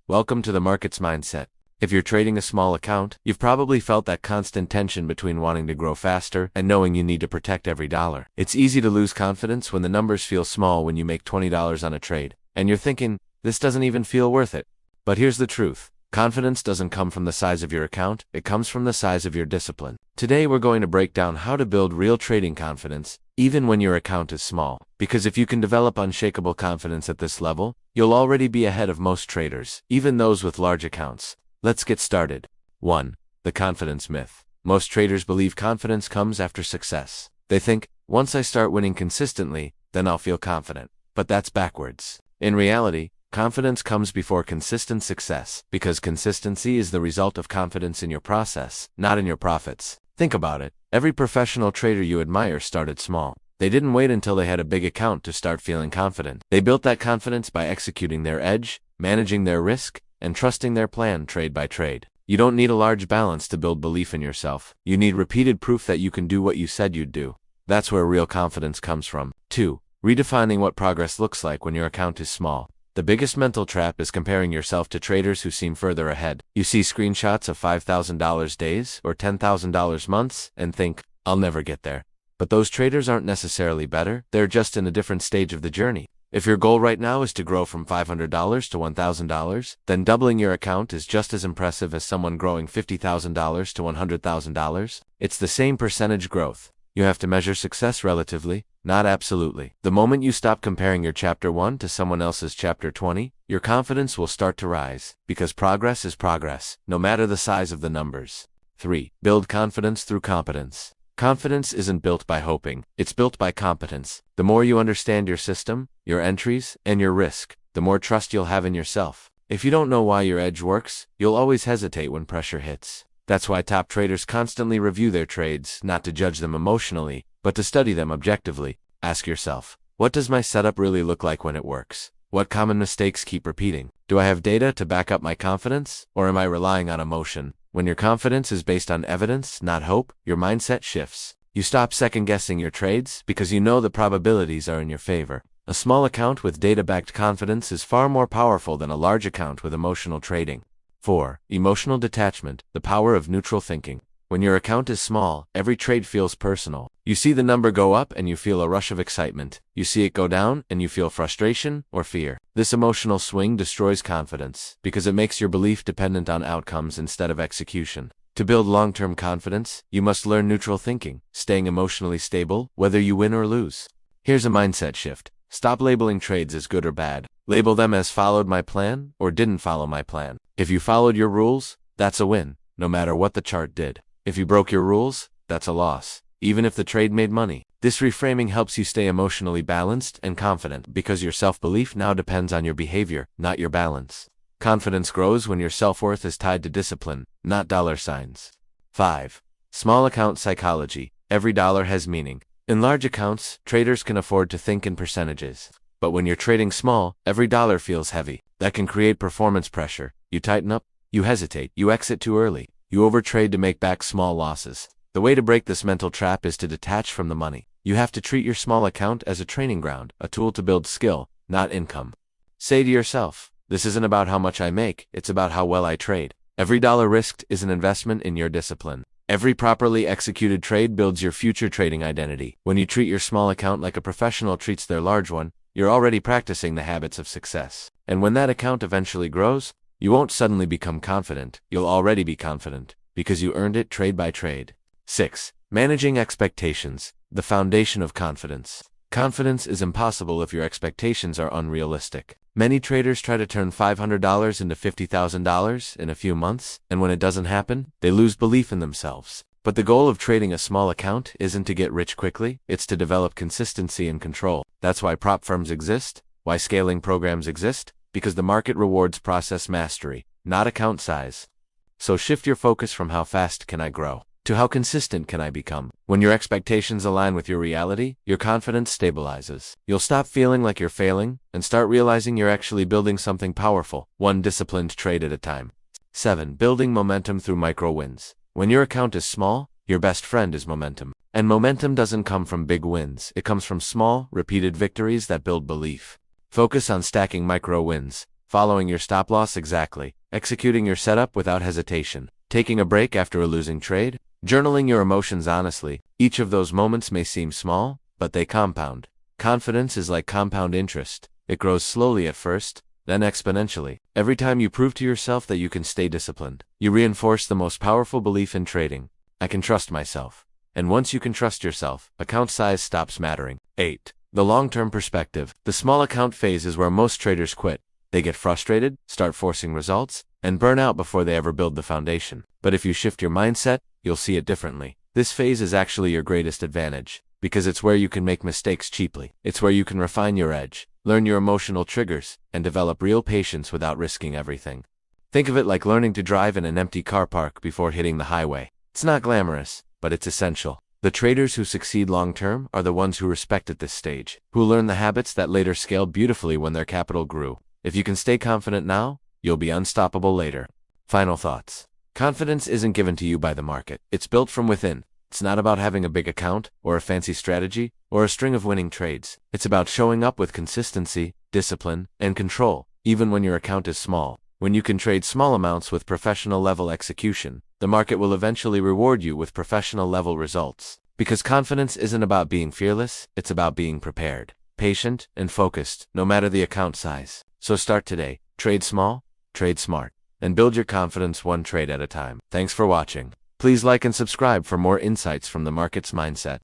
Welcome to the Markets Mindset. If you're trading a small account, you've probably felt that constant tension between wanting to grow faster and knowing you need to protect every dollar. It's easy to lose confidence when the numbers feel small when you make $20 on a trade, and you're thinking, this doesn't even feel worth it. But here's the truth. Confidence doesn't come from the size of your account, it comes from the size of your discipline. Today we're going to break down how to build real trading confidence, even when your account is small. Because if you can develop unshakable confidence at this level, you'll already be ahead of most traders, even those with large accounts. Let's get started. 1. The confidence myth. Most traders believe confidence comes after success. They think, once I start winning consistently, then I'll feel confident. But that's backwards. In reality, confidence comes before consistent success, because consistency is the result of confidence in your process, not in your profits. Think about it. Every professional trader you admire started small. They didn't wait until they had a big account to start feeling confident. They built that confidence by executing their edge, managing their risk, and trusting their plan trade by trade. You don't need a large balance to build belief in yourself. You need repeated proof that you can do what you said you'd do. That's where real confidence comes from. 2. Redefining what progress looks like when your account is small. The biggest mental trap is comparing yourself to traders who seem further ahead. You see screenshots of $5,000 days or $10,000 months and think, I'll never get there. But those traders aren't necessarily better, they're just in a different stage of the journey. If your goal right now is to grow from $500 to $1,000, then doubling your account is just as impressive as someone growing $50,000 to $100,000. It's the same percentage growth. You have to measure success relatively, not absolutely. The moment you stop comparing your Chapter 1 to someone else's Chapter 20, your confidence will start to rise, because progress is progress, no matter the size of the numbers. 3. Build confidence through competence. Confidence isn't built by hoping, it's built by competence. The more you understand your system, your entries, and your risk, the more trust you'll have in yourself. If you don't know why your edge works, you'll always hesitate when pressure hits. That's why top traders constantly review their trades, not to judge them emotionally, but to study them objectively. Ask yourself, what does my setup really look like when it works? What common mistakes keep repeating? Do I have data to back up my confidence, or am I relying on emotion? When your confidence is based on evidence, not hope, your mindset shifts. You stop second-guessing your trades because you know the probabilities are in your favor. A small account with data-backed confidence is far more powerful than a large account with emotional trading. 4. Emotional detachment, the power of neutral thinking. When your account is small, every trade feels personal. You see the number go up and you feel a rush of excitement. You see it go down and you feel frustration or fear. This emotional swing destroys confidence because it makes your belief dependent on outcomes instead of execution. To build long-term confidence, you must learn neutral thinking, staying emotionally stable, whether you win or lose. Here's a mindset shift. Stop labeling trades as good or bad. Label them as followed my plan or didn't follow my plan. If you followed your rules, that's a win, no matter what the chart did. If you broke your rules, that's a loss, even if the trade made money. This reframing helps you stay emotionally balanced and confident because your self-belief now depends on your behavior, not your balance. Confidence grows when your self-worth is tied to discipline, not dollar signs. 5. Small account psychology. Every dollar has meaning. In large accounts, traders can afford to think in percentages. But when you're trading small, every dollar feels heavy. That can create performance pressure. You tighten up, you hesitate, you exit too early. You overtrade to make back small losses. The way to break this mental trap is to detach from the money. You have to treat your small account as a training ground, a tool to build skill, not income. Say to yourself, this isn't about how much I make, it's about how well I trade. Every dollar risked is an investment in your discipline. Every properly executed trade builds your future trading identity. When you treat your small account like a professional treats their large one, you're already practicing the habits of success. And when that account eventually grows, you won't suddenly become confident, you'll already be confident, because you earned it trade by trade. 6. Managing expectations, the foundation of confidence. Confidence is impossible if your expectations are unrealistic. Many traders try to turn $500 into $50,000 in a few months, and when it doesn't happen, they lose belief in themselves. But the goal of trading a small account isn't to get rich quickly, it's to develop consistency and control. That's why prop firms exist, why scaling programs exist, because the market rewards process mastery, not account size. So shift your focus from how fast can I grow to how consistent can I become. When your expectations align with your reality, your confidence stabilizes. You'll stop feeling like you're failing and start realizing you're actually building something powerful, one disciplined trade at a time. 7. Building momentum through micro wins. When your account is small, your best friend is momentum. And momentum doesn't come from big wins, it comes from small, repeated victories that build belief. Focus on stacking micro wins. following your stop loss exactly, executing your setup without hesitation, taking a break after a losing trade, journaling your emotions honestly. Each of those moments may seem small, but they compound. Confidence is like compound interest. It grows slowly at first, then exponentially. Every time you prove to yourself that you can stay disciplined, you reinforce the most powerful belief in trading: I can trust myself. And once you can trust yourself, account size stops mattering. 8. The long-term perspective. The small account phase is where most traders quit. They get frustrated, start forcing results, and burn out before they ever build the foundation. But if you shift your mindset, you'll see it differently. This phase is actually your greatest advantage, because it's where you can make mistakes cheaply. It's where you can refine your edge, learn your emotional triggers, and develop real patience without risking everything. Think of it like learning to drive in an empty car park before hitting the highway. It's not glamorous, but it's essential. The traders who succeed long-term are the ones who respect at this stage, who learn the habits that later scaled beautifully when their capital grew. If you can stay confident now, you'll be unstoppable later. Final thoughts. Confidence isn't given to you by the market. It's built from within. It's not about having a big account, or a fancy strategy, or a string of winning trades. It's about showing up with consistency, discipline, and control, even when your account is small. When you can trade small amounts with professional-level execution, the market will eventually reward you with professional-level results. Because confidence isn't about being fearless, it's about being prepared, patient, and focused, no matter the account size. So start today, trade small, trade smart, and build your confidence one trade at a time. Thanks for watching. Please like and subscribe for more insights from the market's mindset.